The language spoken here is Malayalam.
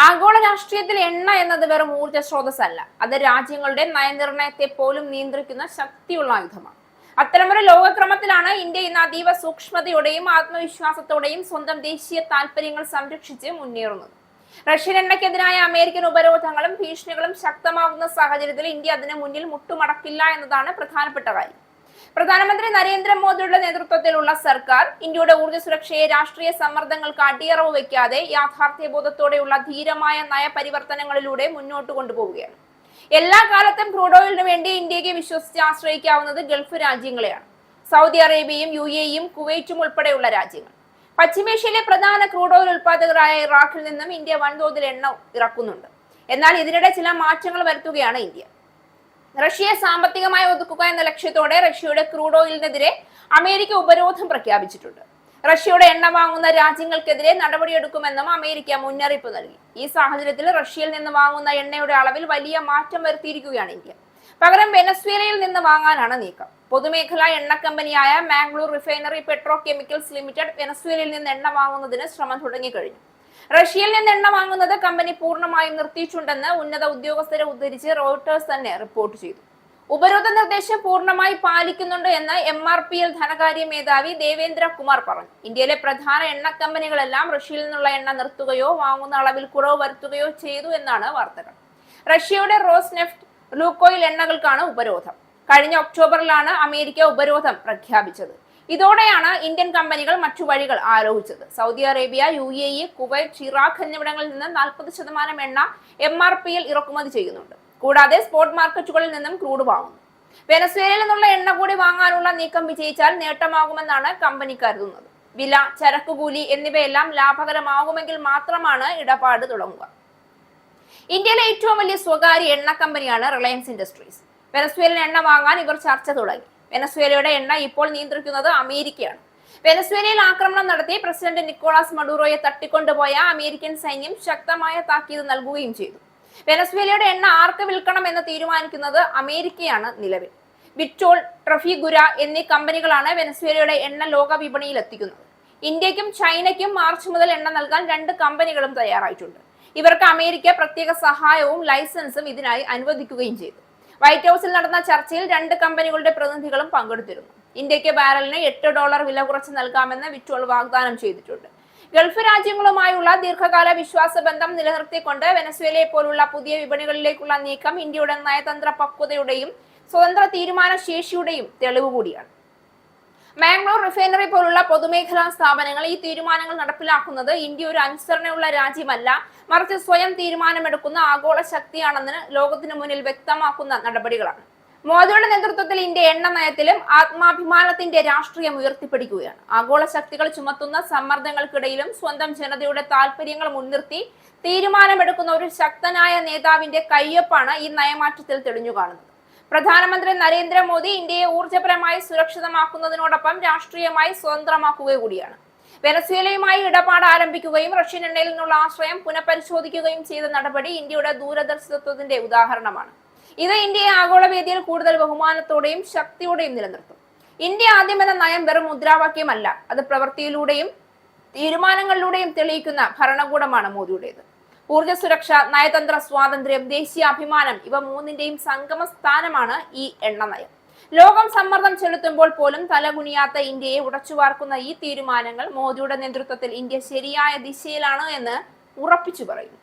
ആഗോള രാഷ്ട്രീയത്തിൽ എണ്ണ എന്നത് വെറും ഊർജ്ജ സ്രോതസ്സല്ല, അത് രാജ്യങ്ങളുടെ നയനിർണയത്തെ പോലും നിയന്ത്രിക്കുന്ന ശക്തിയുള്ള ആയുധമാണ്. അത്തരമൊരു ലോകക്രമത്തിലാണ് ഇന്ത്യ ഇന്ന് അതീവ സൂക്ഷ്മതയോടെയും ആത്മവിശ്വാസത്തോടെയും സ്വന്തം ദേശീയ താൽപര്യങ്ങൾ സംരക്ഷിച്ച് മുന്നേറുന്നത്. റഷ്യൻ എണ്ണയ്ക്കെതിരായ അമേരിക്കൻ ഉപരോധങ്ങളും ഭീഷണികളും ശക്തമാകുന്ന സാഹചര്യത്തിൽ ഇന്ത്യ അതിന് മുന്നിൽ മുട്ടുമടക്കില്ല എന്നതാണ് പ്രധാനപ്പെട്ട കാര്യം. പ്രധാനമന്ത്രി നരേന്ദ്രമോദിയുടെ നേതൃത്വത്തിലുള്ള സർക്കാർ ഇന്ത്യയുടെ ഊർജ്ജ സുരക്ഷയെ രാഷ്ട്രീയ സമ്മർദ്ദങ്ങൾക്ക് അടിയറവ് വയ്ക്കാതെ യാഥാർത്ഥ്യബോധത്തോടെയുള്ള ധീരമായ നയപരിവർത്തനങ്ങളിലൂടെ മുന്നോട്ട് കൊണ്ടുപോവുകയാണ്. എല്ലാ കാലത്തും ക്രൂഡ് ഓയിലിന് വേണ്ടി ഇന്ത്യക്ക് വിശ്വസിച്ച് ആശ്രയിക്കാവുന്നത് ഗൾഫ് രാജ്യങ്ങളെയാണ്. സൗദി അറേബ്യയും UAE-യും കുവൈറ്റും ഉൾപ്പെടെയുള്ള രാജ്യങ്ങൾ. പശ്ചിമേഷ്യയിലെ പ്രധാന ക്രൂഡ് ഓയിൽ ഉൽപ്പാദകരായ ഇറാഖിൽ നിന്നും ഇന്ത്യ വൻതോതിൽ എണ്ണ ഇറക്കുന്നുണ്ട്. എന്നാൽ ഇതിനിടെ ചില മാറ്റങ്ങൾ വരുത്തുകയാണ് ഇന്ത്യ. റഷ്യയെ സാമ്പത്തികമായി ഒതുക്കുക എന്ന ലക്ഷ്യത്തോടെ റഷ്യയുടെ ക്രൂഡ് ഓയിലിനെതിരെ അമേരിക്ക ഉപരോധം പ്രഖ്യാപിച്ചിട്ടുണ്ട്. റഷ്യയുടെ എണ്ണ വാങ്ങുന്ന രാജ്യങ്ങൾക്കെതിരെ നടപടിയെടുക്കുമെന്നും അമേരിക്ക മുന്നറിയിപ്പ് നൽകി. ഈ സാഹചര്യത്തിൽ റഷ്യയിൽ നിന്ന് വാങ്ങുന്ന എണ്ണയുടെ അളവിൽ വലിയ മാറ്റം വരുത്തിയിരിക്കുകയാണ് ഇന്ത്യ. പകരം വെനസ്വേലയിൽ നിന്ന് വാങ്ങാനാണ് നീക്കം. പൊതുമേഖലാ എണ്ണ കമ്പനിയായ Mangalore refinery petro chemicals limited വെനസ്വേലയിൽ നിന്ന് എണ്ണ വാങ്ങുന്നതിന് ശ്രമം തുടങ്ങിക്കഴിഞ്ഞു. റഷ്യയിൽ നിന്ന് എണ്ണ വാങ്ങുന്നത് കമ്പനി പൂർണ്ണമായും നിർത്തിയിട്ടുണ്ടെന്ന് ഉന്നത ഉദ്യോഗസ്ഥരെ ഉദ്ധരിച്ച് റോയിട്ടേഴ്സ് തന്നെ റിപ്പോർട്ട് ചെയ്തു. ഉപരോധ നിർദ്ദേശം പൂർണ്ണമായി പാലിക്കുന്നുണ്ട് എന്ന് MRPL ധനകാര്യ മേധാവി ദേവേന്ദ്ര കുമാർ പറഞ്ഞു. ഇന്ത്യയിലെ പ്രധാന എണ്ണ കമ്പനികളെല്ലാം റഷ്യയിൽ നിന്നുള്ള എണ്ണ നിർത്തുകയോ വാങ്ങുന്ന അളവിൽ കുറവ് വരുത്തുകയോ ചെയ്തു എന്നാണ് വാർത്തകൾ. റഷ്യയുടെ റോസ്നെഫ്റ്റ്, ലൂക്കോയിൽ എണ്ണകൾക്കാണ് ഉപരോധം. കഴിഞ്ഞ ഒക്ടോബറിലാണ് അമേരിക്ക ഉപരോധം പ്രഖ്യാപിച്ചത്. ഇതോടെയാണ് ഇന്ത്യൻ കമ്പനികൾ മറ്റു വഴികൾ ആലോചിച്ചത്. Saudi Arabia, UAE, Kuwait, Iraq എന്നിവിടങ്ങളിൽ നിന്ന് 40% എണ്ണ MRPL ഇറക്കുമതി ചെയ്യുന്നുണ്ട്. കൂടാതെ സ്പോട്ട് മാർക്കറ്റുകളിൽ നിന്നും ക്രൂഡ് വാങ്ങുന്നു. വെനസ്വേലയിൽ നിന്നുള്ള എണ്ണ കൂടി വാങ്ങാനുള്ള നീക്കം വിജയിച്ചാൽ നേട്ടമാകുമെന്നാണ് കമ്പനി കരുതുന്നത്. വില, ചരക്കുകൂലി എന്നിവയെല്ലാം ലാഭകരമാകുമെങ്കിൽ മാത്രമാണ് ഇടപാട് തുടങ്ങുക. ഇന്ത്യയിലെ ഏറ്റവും വലിയ സ്വകാര്യ എണ്ണ കമ്പനിയാണ് റിലയൻസ് ഇൻഡസ്ട്രീസ്. വെനസ്വേലൻ എണ്ണ വാങ്ങാൻ ഇവർ ചർച്ച തുടങ്ങി. വെനസ്വേലയുടെ എണ്ണ ഇപ്പോൾ നിയന്ത്രിക്കുന്നത് അമേരിക്കയാണ്. വെനസ്വേലയിൽ ആക്രമണം നടത്തി പ്രസിഡന്റ് നിക്കോളാസ് മഡൂറോയെ തട്ടിക്കൊണ്ടുപോയ അമേരിക്കൻ സൈന്യം ശക്തമായ താക്കീത് നൽകുകയും ചെയ്തു. വെനസ്വേലയുടെ എണ്ണ ആർക്ക് വിൽക്കണം എന്ന് തീരുമാനിക്കുന്നത് അമേരിക്കയാണ് നിലവിൽ. വിറ്റോൾ, ട്രഫിഗുര എന്നീ കമ്പനികളാണ് വെനസ്വേലയുടെ എണ്ണ ലോക വിപണിയിൽ എത്തിക്കുന്നത്. ഇന്ത്യക്കും ചൈനയ്ക്കും മാർച്ച് മുതൽ എണ്ണ നൽകാൻ 2 കമ്പനികളും തയ്യാറായിട്ടുണ്ട്. ഇവർക്ക് അമേരിക്ക പ്രത്യേക സഹായവും ലൈസൻസും ഇതിനായി അനുവദിക്കുകയും ചെയ്തു. വൈറ്റ് ഹൌസിൽ നടന്ന ചർച്ചയിൽ 2 കമ്പനികളുടെ പ്രതിനിധികളും പങ്കെടുത്തിരുന്നു. ഇന്ത്യക്ക് ബാരലിന് $8 വില കുറച്ച് നൽകാമെന്ന് വിറ്റോൾ വാഗ്ദാനം ചെയ്തിട്ടുണ്ട്. ഗൾഫ് രാജ്യങ്ങളുമായുള്ള ദീർഘകാല വിശ്വാസ ബന്ധം നിലനിർത്തിക്കൊണ്ട് വെനസ്വേലയെ പോലുള്ള പുതിയ വിപണികളിലേക്കുള്ള നീക്കം ഇന്ത്യയുടെ നയതന്ത്ര പക്വതയുടെയും സ്വതന്ത്ര തീരുമാന ശേഷിയുടെയും തെളിവ് കൂടിയാണ്. മാംഗ്ലൂർ റിഫൈനറി പോലുള്ള പൊതുമേഖലാ സ്ഥാപനങ്ങൾ ഈ തീരുമാനങ്ങൾ നടപ്പിലാക്കുന്നത് ഇന്ത്യ ഒരു അനുസരണയുള്ള രാജ്യമല്ല, മറിച്ച് സ്വയം തീരുമാനമെടുക്കുന്ന ആഗോള ശക്തിയാണെന്ന് ലോകത്തിനു മുന്നിൽ വ്യക്തമാക്കുന്ന നടപടികളാണ്. മോദിയുടെ നേതൃത്വത്തിൽ ഇന്ത്യ എണ്ണ നയത്തിലും ആത്മാഭിമാനത്തിന്റെ രാഷ്ട്രീയം ഉയർത്തിപ്പിടിക്കുകയാണ്. ആഗോള ശക്തികൾ ചുമത്തുന്ന സമ്മർദ്ദങ്ങൾക്കിടയിലും സ്വന്തം ജനതയുടെ താൽപര്യങ്ങൾ മുൻനിർത്തി തീരുമാനമെടുക്കുന്ന ഒരു ശക്തനായ നേതാവിന്റെ കയ്യൊപ്പാണ് ഈ നയമാറ്റത്തിൽ തെളിഞ്ഞു കാണുന്നത്. പ്രധാനമന്ത്രി നരേന്ദ്രമോദി ഇന്ത്യയെ ഊർജ്ജപരമായി സുരക്ഷിതമാക്കുന്നതിനോടൊപ്പം രാഷ്ട്രീയമായി സ്വതന്ത്രമാക്കുക കൂടിയാണ്. വെനസ്വേലയുമായി ഇടപാട് ആരംഭിക്കുകയും റഷ്യൻ എണ്ണയിൽ നിന്നുള്ള ആശ്രയം പുനഃപരിശോധിക്കുകയും ചെയ്ത നടപടി ഇന്ത്യയുടെ ദൂരദർശിത്വത്തിന്റെ ഉദാഹരണമാണ്. ഇത് ഇന്ത്യയെ ആഗോളവേദിയിൽ കൂടുതൽ ബഹുമാനത്തോടെയും ശക്തിയോടെയും നിലനിർത്തും. ഇന്ത്യ ആദ്യം എന്ന നയം വെറും മുദ്രാവാക്യമല്ല, അത് പ്രവൃത്തിയിലൂടെയും തീരുമാനങ്ങളിലൂടെയും തെളിയിക്കുന്ന ഭരണകൂടമാണ് മോദിയുടേത്. ഊർജ്ജ സുരക്ഷ, നയതന്ത്ര സ്വാതന്ത്ര്യം, ദേശീയ അഭിമാനം ഇവ മൂന്നിന്റെയും സംഗമ സ്ഥാനമാണ് ഈ എണ്ണ നയം. ലോകം സമ്മർദ്ദം ചെലുത്തുമ്പോൾ പോലും തലകുനിയാത്ത ഇന്ത്യയെ ഉടച്ചുവാർക്കുന്ന ഈ തീരുമാനങ്ങൾ മോദിയുടെ നേതൃത്വത്തിൽ ഇന്ത്യ ശരിയായ ദിശയിലാണ് എന്ന് ഉറപ്പിച്ചു പറയുന്നു.